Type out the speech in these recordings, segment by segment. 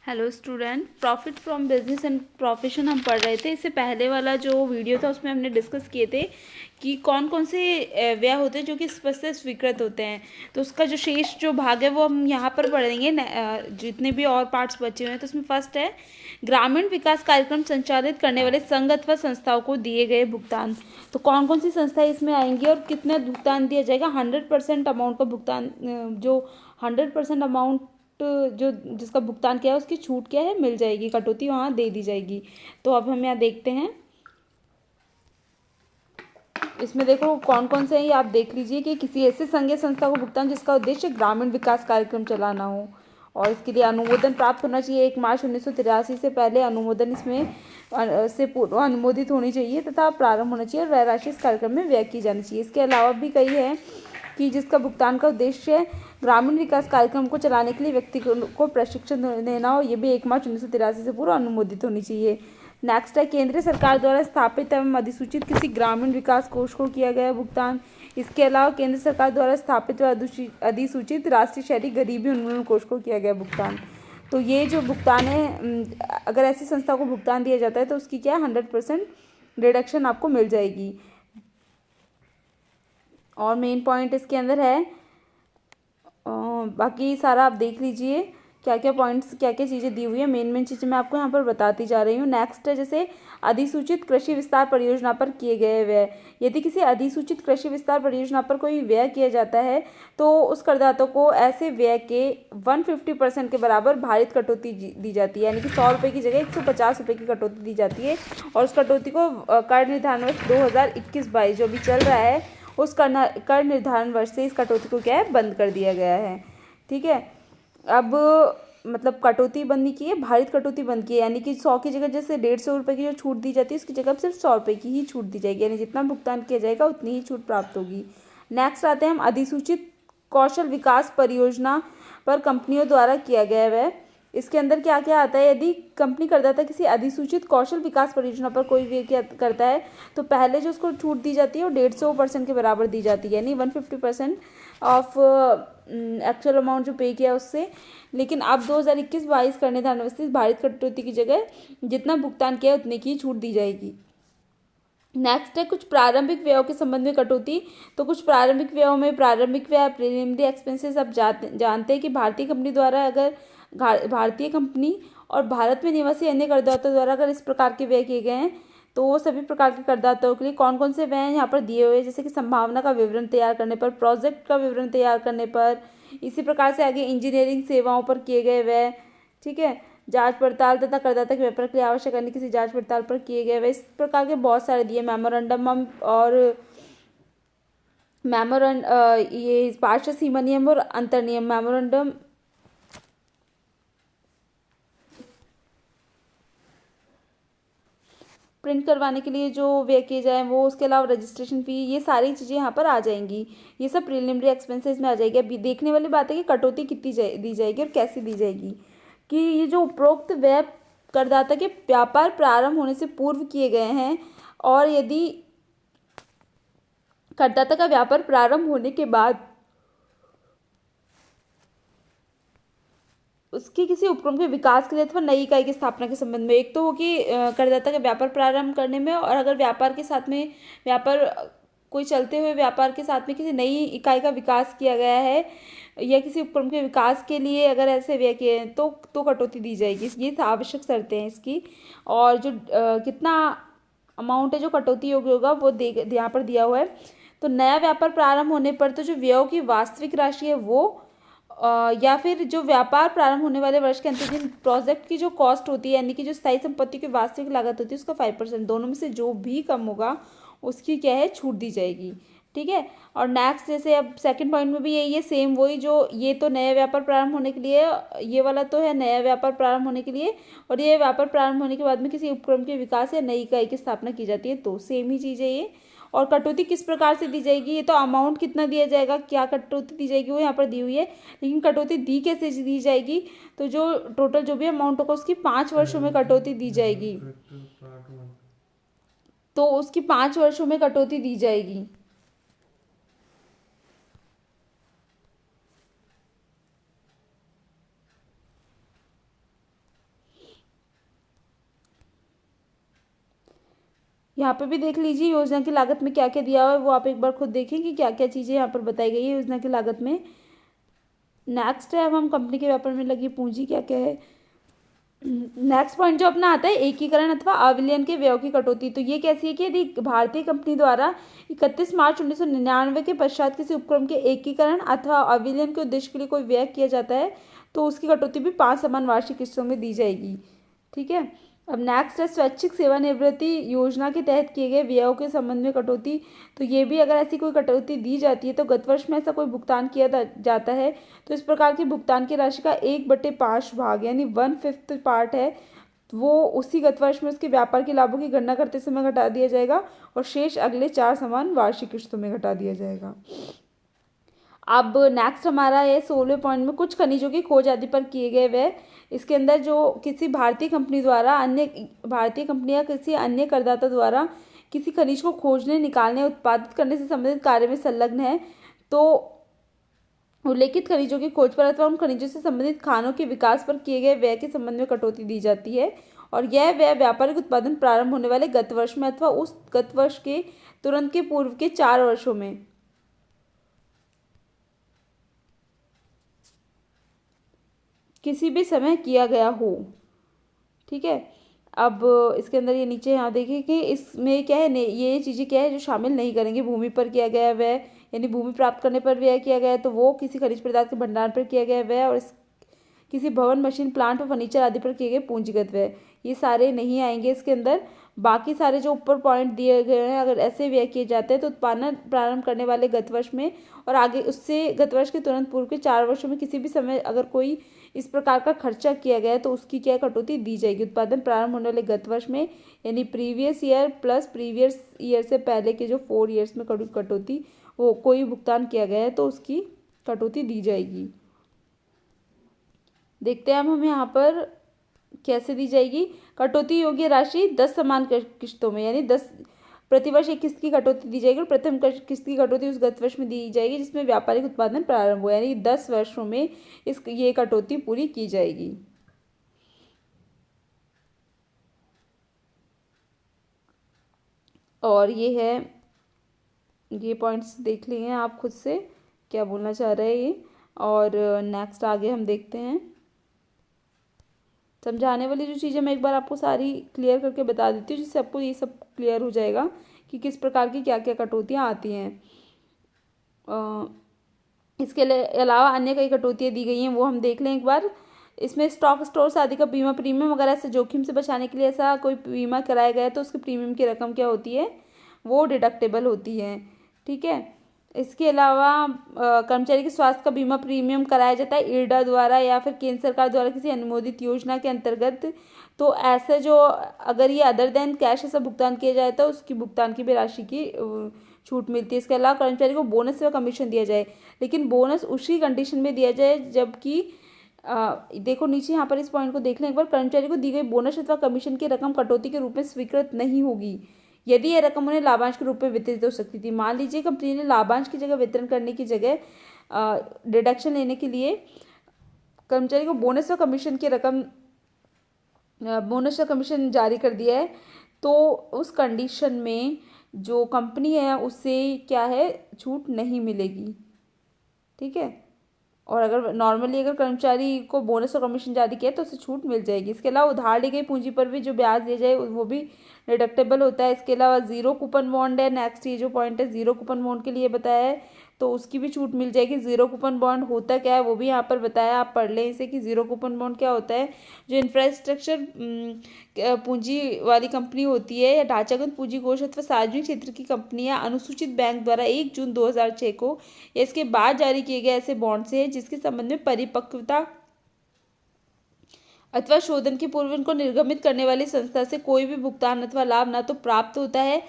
Hello student, profit from business and profession हम पढ़ रहे थे। इससे पहले वाला जो वीडियो था उसमें हमने डिस्कस किए थे कि कौन कौन से व्यय होते हैं जो कि स्पष्ट से स्वीकृत होते हैं। तो उसका जो शेष जो भाग है वो हम यहाँ पर पढ़ेंगे। जितने भी और पार्ट्स बचे हुए हैं तो उसमें फर्स्ट है ग्रामीण विकास कार्यक्रम संचालित करने वाले संघ अथवा संस्थाओं को दिए गए भुगतान। तो कौन कौन सी संस्थाएं इसमें आएंगी और कितना भुगतान दिया जाएगा। 100% अमाउंट का भुगतान, जो 100% अमाउंट जो जिसका भुगतान किया है उसकी छूट क्या है, मिल जाएगी, कटौती वहाँ दे दी जाएगी। तो अब हम यहाँ देखते हैं, इसमें देखो कौन कौन से हैं ये आप देख लीजिए कि किसी ऐसे संघ या संस्था को भुगतान जिसका उद्देश्य ग्रामीण विकास कार्यक्रम चलाना हो और इसके लिए अनुमोदन प्राप्त होना चाहिए। 1 मार्च 1983 से पहले अनुमोदन इसमें से पूर्व अनुमोदित होनी चाहिए तथा प्रारंभ होना चाहिए और वह राशि इस कार्यक्रम में व्यय की जानी चाहिए। इसके अलावा भी कई है कि जिसका भुगतान का उद्देश्य ग्रामीण विकास कार्यक्रम को चलाने के लिए व्यक्ति को प्रशिक्षण देना हो, ये भी 1 मार्च 1983 से पूर्व अनुमोदित होनी चाहिए। नेक्स्ट है केंद्र सरकार द्वारा स्थापित एवं अधिसूचित किसी ग्रामीण विकास कोष को किया गया भुगतान। इसके अलावा केंद्र सरकार द्वारा स्थापित व अधिसूचित राष्ट्रीय शहरी गरीबी उन्मूलन कोष को किया गया भुगतान। तो ये जो भुगतान है, अगर ऐसी संस्था को भुगतान दिया जाता है तो उसकी क्या है, 100% डिडक्शन आपको मिल जाएगी। और मेन पॉइंट इसके अंदर है, बाकी सारा आप देख लीजिए क्या क्या पॉइंट्स, क्या क्या चीज़ें दी हुई है। मेन चीज़ें मैं आपको यहाँ पर बताती जा रही हूँ। नेक्स्ट है जैसे अधिसूचित कृषि विस्तार परियोजना पर किए गए व्यय। यदि किसी अधिसूचित कृषि विस्तार परियोजना पर कोई व्यय किया जाता है तो उस करदाता को ऐसे व्यय के 150% के बराबर भारित कटौती दी जाती है, यानी कि 100 रुपये की जगह 150 रुपये की कटौती दी जाती है। और उस कटौती को कर निर्धारण वर्ष 2021-22 जो भी चल रहा है उस कर निर्धारण वर्ष से इस कटौती को क्या है, बंद कर दिया गया है। ठीक है, अब मतलब कटौती बंद नहीं की है, भारित कटौती बंद की है, यानी कि 100 की जगह जैसे 150 रुपये की जो छूट दी जाती है उसकी जगह सिर्फ 100 रुपये की ही छूट दी जाएगी, यानी जितना भुगतान किया जाएगा उतनी ही छूट प्राप्त होगी। नेक्स्ट आते हैं हम अधिसूचित कौशल विकास परियोजना पर कंपनियों द्वारा किया गया वह। इसके अंदर क्या क्या आता है, यदि कंपनी करदाता किसी अधिसूचित कौशल विकास परियोजना पर कोई व्यय क्या करता है तो पहले जो उसको छूट दी जाती है वो 150% के बराबर दी जाती है, यानी 150% ऑफ एक्चुअल अमाउंट जो पे किया उससे। लेकिन अब 2021-22 करने था अनवस्थित भारित कटौती की जगह जितना भुगतान किया उतने की छूट दी जाएगी। नेक्स्ट है कुछ प्रारंभिक व्ययों के संबंध में कटौती। तो कुछ प्रारंभिक व्ययों में प्रारंभिक व्यय प्रिलिमिनरी एक्सपेंसेस आप जानते हैं कि भारतीय कंपनी द्वारा अगर भारतीय कंपनी और भारत में निवासी अन्य करदाताओं द्वारा अगर इस प्रकार के व्यय किए गए हैं तो वो सभी प्रकार के करदाताओं के लिए कौन कौन से व्यय हैं यहाँ पर दिए हुए हैं, जैसे कि संभावना का विवरण तैयार करने पर, प्रोजेक्ट का विवरण तैयार करने पर, इसी प्रकार से आगे इंजीनियरिंग सेवाओं पर किए गए व्यय। ठीक है, जांच पड़ताल तथा करदाता के व्यापार के लिए आवश्यक अन्य किसी जांच पड़ताल पर किए गए व्यय, इस प्रकार के बहुत सारे दिए। मेमोरेंडम और ये पार्श्व सीमा नियम और अंतर नियम। मेमोरेंडम प्रिंट करवाने के लिए जो व्यय किए जाए वो, उसके अलावा रजिस्ट्रेशन फी, ये सारी चीज़ें यहाँ पर आ जाएंगी। ये सब प्रिलिमिनरी एक्सपेंसेस में आ जाएगी। अभी देखने वाली बात है कि कटौती कितनी दी जाएगी और कैसे दी जाएगी। कि ये जो उपरोक्त व्यय करदाता के व्यापार प्रारंभ होने से पूर्व किए गए हैं और यदि करदाता का व्यापार प्रारंभ होने के बाद उसके किसी उपक्रम के विकास के लिए अथवा नई इकाई की स्थापना के संबंध में। एक तो हो कि करदाता का व्यापार प्रारंभ करने में, और अगर व्यापार के साथ में व्यापार कोई चलते हुए व्यापार के साथ में किसी नई इकाई का विकास किया गया है या किसी उपक्रम के विकास के लिए अगर ऐसे व्यय किए हैं तो कटौती दी जाएगी। ये आवश्यक शर्तें हैं इसकी। और जो कितना अमाउंट है जो कटौती योग्य होगा वो यहाँ पर दिया हुआ है। तो नया व्यापार प्रारंभ होने पर तो जो व्ययों की वास्तविक राशि है वो या फिर जो व्यापार प्रारंभ होने वाले वर्ष के अंतिम दिन प्रोजेक्ट की जो कॉस्ट होती है, यानी कि जो स्थायी संपत्ति की वास्तविक लागत होती है उसका 5%, दोनों में से जो भी कम होगा उसकी क्या है, छूट दी जाएगी। ठीक है, और नेक्स्ट जैसे अब सेकंड पॉइंट में भी यही है, सेम वही जो ये तो नया व्यापार प्रारंभ होने के लिए, ये वाला तो है नया व्यापार प्रारंभ होने के लिए, और ये व्यापार प्रारंभ होने के बाद में किसी उपक्रम के विकास या नई इकाई की स्थापना की जाती है, तो सेम ही चीज़ है ये। और कटौती किस प्रकार से दी जाएगी, ये तो अमाउंट कितना दिया जाएगा, क्या कटौती दी जाएगी वो यहाँ पर दी हुई है, लेकिन कटौती दी कैसे दी जाएगी, तो जो टोटल जो भी अमाउंट होगा उसकी 5 वर्षों में कटौती दी जाएगी। तो उसकी 5 वर्षों में कटौती दी जाएगी। यहाँ पे भी देख लीजिए योजना की लागत में क्या क्या दिया हुआ है, वो आप एक बार खुद देखें कि क्या क्या चीज़ें यहाँ पर बताई गई है योजना की लागत में। नेक्स्ट है, अब हम कंपनी के व्यापार में लगी पूंजी क्या क्या है। नेक्स्ट पॉइंट जो अपना आता है एकीकरण अथवा अविलयन के व्यय की कटौती। तो ये कैसी है कि यदि भारतीय कंपनी द्वारा 31 मार्च 1999 के पश्चात किसी उपक्रम के एकीकरण अथवा अविलयन के उद्देश्य के लिए कोई व्यय किया जाता है तो उसकी कटौती भी 5 समान वार्षिक किस्तों में दी जाएगी। ठीक है। अब नेक्स्ट है स्वैच्छिक सेवानिवृत्ति योजना के तहत किए गए व्ययों के संबंध में कटौती। तो ये भी अगर ऐसी कोई कटौती दी जाती है तो गत वर्ष में ऐसा कोई भुगतान किया जाता है तो इस प्रकार के भुगतान की राशि का 1/5 भाग यानी 1/5 पार्ट है वो उसी गत वर्ष में उसके व्यापार के लाभों की गणना करते समय घटा दिया जाएगा और शेष अगले 4 समान वार्षिक किस्तों में घटा दिया जाएगा। अब नेक्स्ट हमारा है 16वें पॉइंट में कुछ खनिजों की खोज आदि पर किए गए व्यय। इसके अंदर जो किसी भारतीय कंपनी द्वारा अन्य भारतीय कंपनी या किसी अन्य करदाता द्वारा किसी खनिज को खोजने निकालने उत्पादित करने से संबंधित कार्य में संलग्न है तो उल्लेखित खनिजों की खोज पर अथवा उन खनिजों से संबंधित खानों के विकास पर किए गए व्यय के संबंध में कटौती दी जाती है और यह व्यय व्यापारिक उत्पादन प्रारंभ होने वाले गत वर्ष में अथवा उस गत वर्ष के तुरंत के पूर्व के 4 वर्षों में किसी भी समय किया गया हो। ठीक है। अब इसके अंदर ये नीचे यहाँ देखिए कि इसमें क्या है ये चीज़ें क्या है जो शामिल नहीं करेंगे। भूमि पर किया गया व्यय यानी भूमि प्राप्त करने पर व्यय किया गया है तो वो किसी खनिज पदार्थ के भंडारण पर किया गया व्यय और किसी भवन मशीन प्लांट और फर्नीचर आदि पर किए गए पूंजीगत व्यय ये सारे नहीं आएंगे इसके अंदर। बाकी सारे जो ऊपर पॉइंट दिए गए हैं अगर ऐसे व्यय किए जाते हैं तो उत्पादन प्रारंभ करने वाले गत वर्ष में और आगे उससे गत वर्ष के तुरंत पूर्व के 4 वर्षों में किसी भी समय अगर कोई इस प्रकार का खर्चा किया गया है तो उसकी क्या कटौती दी जाएगी। उत्पादन प्रारंभ होने वाले गत वर्ष में यानी previous year plus previous year से पहले के जो 4 ईयर्स में कटौती वो कोई भुगतान किया गया है तो उसकी कटौती दी जाएगी। देखते हैं हम यहाँ पर कैसे दी जाएगी। कटौती योग्य राशि 10 समान किस्तों में यानी 10 प्रतिवर्ष एक किस्त की कटौती दी जाएगी और प्रथम किस्त की कटौती उस गत वर्ष में दी जाएगी जिसमें व्यापारिक उत्पादन प्रारंभ हुआ यानी 10 वर्षों में ये कटौती पूरी की जाएगी। और ये पॉइंट्स देख लिए हैं आप खुद से क्या बोलना चाह रहे हैं ये। और नेक्स्ट आगे हम देखते हैं। समझाने वाली जो चीज़ें मैं एक बार आपको सारी क्लियर करके बता देती हूँ जिससे आपको ये सब क्लियर हो जाएगा कि किस प्रकार की क्या क्या कटौतियाँ आती हैं। इसके अलावा अन्य कई कटौतियाँ दी गई हैं वो हम देख लें एक बार। इसमें स्टॉक स्टोर्स आदि का बीमा प्रीमियम अगर ऐसे जोखिम से बचाने के लिए ऐसा कोई बीमा कराया गया है तो उसके प्रीमियम की रकम क्या होती है वो डिडक्टेबल होती है। ठीक है। इसके अलावा कर्मचारी के स्वास्थ्य का बीमा प्रीमियम कराया जाता है इरडा द्वारा या फिर केंद्र सरकार द्वारा किसी अनुमोदित योजना के अंतर्गत। तो ऐसे जो अगर ये अदर देन कैश ऐसा भुगतान किया जाए तो उसकी भुगतान की भी राशि की छूट मिलती है। इसके अलावा कर्मचारी को बोनस या कमीशन दिया जाए लेकिन बोनस उसी कंडीशन में दिया जाए जबकि देखो नीचे यहाँ पर इस पॉइंट को देख लें एक बार। कर्मचारी को दी गई बोनस अथवा कमीशन की रकम कटौती के रूप में स्वीकृत नहीं होगी यदि यह रकम उन्हें लाभांश के रूप में वितरित हो सकती थी। मान लीजिए कंपनी ने लाभांश की जगह वितरण करने की जगह डिडक्शन लेने के लिए कर्मचारी को बोनस और कमीशन की रकम बोनस या कमीशन जारी कर दिया है तो उस कंडीशन में जो कंपनी है उससे क्या है छूट नहीं मिलेगी। ठीक है। और अगर नॉर्मली अगर कर्मचारी को बोनस और कमीशन जारी किया तो उससे छूट मिल जाएगी। इसके अलावा उधार ली गई पूंजी पर भी जो ब्याज दिया जाए वो भी डिडक्टेबल होता है। इसके अलावा जीरो कूपन बॉन्ड है। नेक्स्ट ये जो पॉइंट है जीरो कूपन बॉन्ड के लिए बताया है तो उसकी भी छूट मिल जाएगी। जीरो कूपन बॉन्ड होता क्या है वो भी यहाँ पर बताया आप पढ़ लें इसे कि जीरो कूपन बॉन्ड क्या होता है। जो इंफ्रास्ट्रक्चर पूंजी वाली कंपनी होती है या ढांचागत पूंजी कोष अथवा सार्वजनिक क्षेत्र की कंपनियां अनुसूचित बैंक द्वारा 1 जून 2006 को या इसके बाद जारी किए गए ऐसे बॉन्ड से जिसके संबंध में परिपक्वता अथवा शोधन के पूर्व इनको निर्गमित करने वाली संस्था से कोई भी भुगतान अथवा लाभ ना तो प्राप्त होता है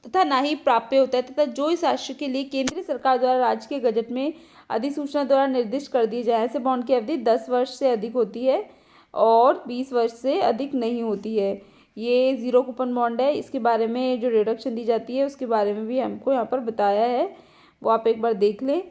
तथा ना ही प्राप्य होता है तथा जो इस राशि के लिए केंद्रीय सरकार द्वारा राज्य के गजट में अधिसूचना द्वारा निर्दिष्ट कर दिए जाए। ऐसे बॉन्ड की अवधि 10 वर्ष से अधिक होती है और 20 वर्ष से अधिक नहीं होती है। ये जीरो कूपन बॉन्ड है। इसके बारे में जो रिडक्शन दी जाती है उसके बारे में भी हमको यहाँ पर बताया है वो आप एक बार देख लें।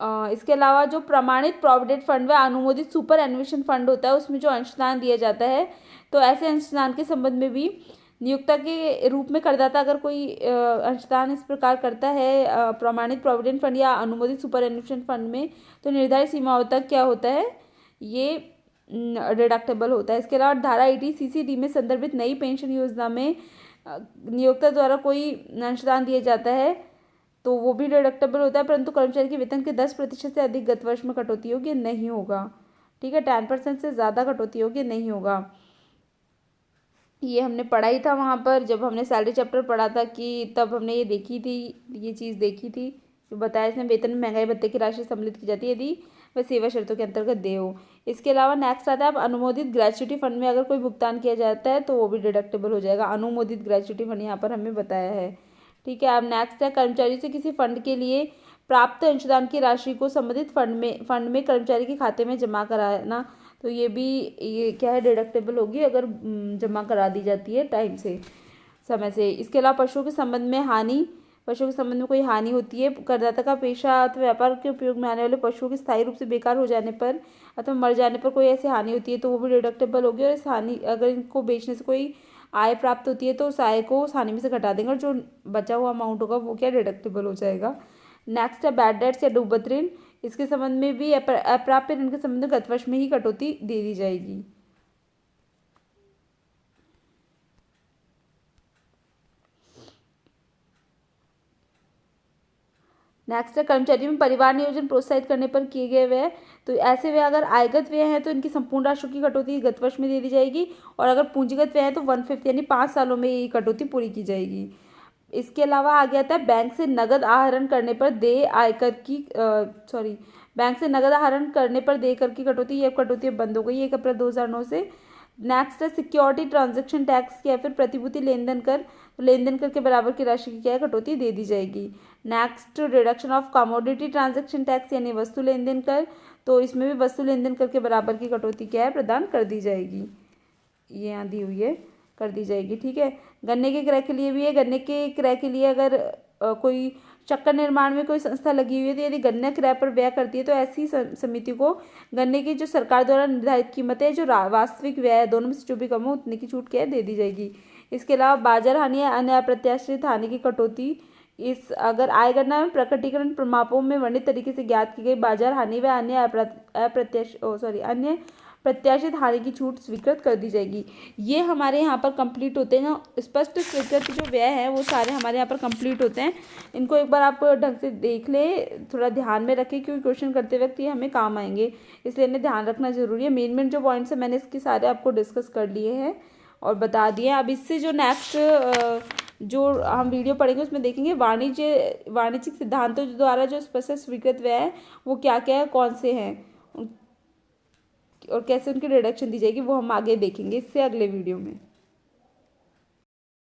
इसके अलावा जो प्रमाणित प्रोविडेंट फंड व अनुमोदित सुपर एनुएशन फंड होता है उसमें जो अंशदान दिया जाता है तो ऐसे अंशदान के संबंध में भी नियोक्ता के रूप में करदाता अगर कोई अंशदान इस प्रकार करता है प्रमाणित प्रोविडेंट फंड या अनुमोदित सुपर एन्युएशन फंड में, तो निर्धारित सीमाओं तक क्या होता है, ये डिडक्टेबल होता है। इसके अलावा धारा 80 CCD में संदर्भित नई पेंशन योजना में नियोक्ता द्वारा कोई अंशदान दिया जाता है तो वो भी डिडक्टेबल होता है, परंतु कर्मचारी के वेतन के 10% से अधिक गत वर्ष में कटौती योग्य नहीं होगा। ठीक है, 10% से ज़्यादा कटौती योग्य नहीं होगा। ये हमने पढ़ा ही था वहाँ पर, जब हमने सैलरी चैप्टर पढ़ा था कि तब हमने ये देखी थी, ये चीज़ देखी थी जो बताया इसमें वेतन में महंगाई भत्ते की राशि सम्मिलित की जाती है यदि वह सेवा शर्तों के अंतर्गत दे हो। इसके अलावा नेक्स्ट आता है, अब अनुमोदित ग्रेच्युटी फंड में अगर कोई भुगतान किया जाता है तो वो भी डिडक्टेबल हो जाएगा। अनुमोदित ग्रेच्युटी फंड यहाँ पर हमें बताया है। ठीक है, अब नेक्स्ट है, कर्मचारी से किसी फंड के लिए प्राप्त अंशदान की राशि को संबंधित फंड में कर्मचारी के खाते में जमा कराना, तो ये भी ये क्या है, डिडक्टेबल होगी अगर जमा करा दी जाती है टाइम से, समय से। इसके अलावा पशुओं के संबंध में हानि, पशुओं के संबंध में कोई हानि होती है, करदाता का पेशा अथवा व्यापार के उपयोग में आने वाले पशुओं के स्थायी रूप से बेकार हो जाने पर अथवा मर जाने पर कोई ऐसी हानि होती है तो वो भी डिडक्टेबल होगी। और इस हानि, अगर इनको बेचने से कोई आय प्राप्त होती है तो उस आय को उस हानि में से घटा देंगे और जो बचा हुआ अमाउंट होगा वो क्या, डिडक्टेबल हो जाएगा। नेक्स्ट है बैड डेट्स या डूबत ऋण। इसके संबंध में भी अप्राप्य ऋण के संबंध में गत वर्ष में ही कटौती दे दी जाएगी। नेक्स्ट है, कर्मचारियों में परिवार नियोजन प्रोत्साहित करने पर किए गए व्यय, तो ऐसे व्यय अगर आयगत व्यय हैं तो इनकी संपूर्ण राशि की कटौती गत वर्ष में दे दी जाएगी, और अगर पूंजीगत व्यय है तो 1/5 यानी 5 सालों में ये कटौती पूरी की जाएगी। इसके अलावा आगे आता है, बैंक से नगद आहरण करने पर देय आयकर की बैंक से नगद आहरण करने पर देय कर की कटौती, ये कटौती बंद हो गई 1 अप्रैल 2009 से। नेक्स्ट है, सिक्योरिटी ट्रांजैक्शन टैक्स या फिर प्रतिभूति लेनदेन कर, तो लेनदेन कर के बराबर की राशि की क्या है, कटौती दे दी जाएगी। Next, reduction of commodity transaction tax यानी वस्तु लेनदेन कर, तो इसमें भी वस्तु लेनदेन कर के बराबर की कटौती क्या है, प्रदान कर दी जाएगी। ये यहाँ दी हुई है, कर दी जाएगी। ठीक है, गन्ने के क्रय के लिए भी है, गन्ने के क्रय के लिए अगर कोई शक्कर निर्माण में कोई संस्था लगी हुई है तो यदि गन्ना क्रय पर व्यय करती है तो ऐसी समिति को गन्ने की जो सरकार द्वारा निर्धारित कीमत है, जो वास्तविक व्यय है, दोनों में से जो भी कम हो उतने की छूट क्या है, दे दी जाएगी। इसके अलावा बाजार हानि या अन्य अप्रत्याशित हानि की कटौती, इस अगर आय गणना में प्रकटीकरण प्रमापों में वर्णित तरीके से ज्ञात की गई बाजार हानि व अन्य अन्य प्रत्याशित हानि की छूट स्वीकृत कर दी जाएगी। ये हमारे यहाँ पर कंप्लीट होते हैं, स्पष्ट स्वीकृत जो व्यय है वो सारे हमारे यहाँ पर कंप्लीट होते हैं। इनको एक बार आप ढंग से देख लें, थोड़ा ध्यान में रखें क्योंकि क्वेश्चन करते वक्त ये हमें काम आएंगे, इसलिए इन्हें ध्यान रखना जरूरी है। मेन जो पॉइंट्स है मैंने इसके सारे आपको डिस्कस कर लिए हैं और बता दिए। अब इससे जो नेक्स्ट जो हम वीडियो पढ़ेंगे उसमें देखेंगे वाणिज्यिक सिद्धांतों द्वारा जो स्पष्ट स्वीकृत व्यय है वो क्या क्या है, कौन से हैं और कैसे उनकी रिडक्शन दी जाएगी, वो हम आगे देखेंगे इससे अगले वीडियो में।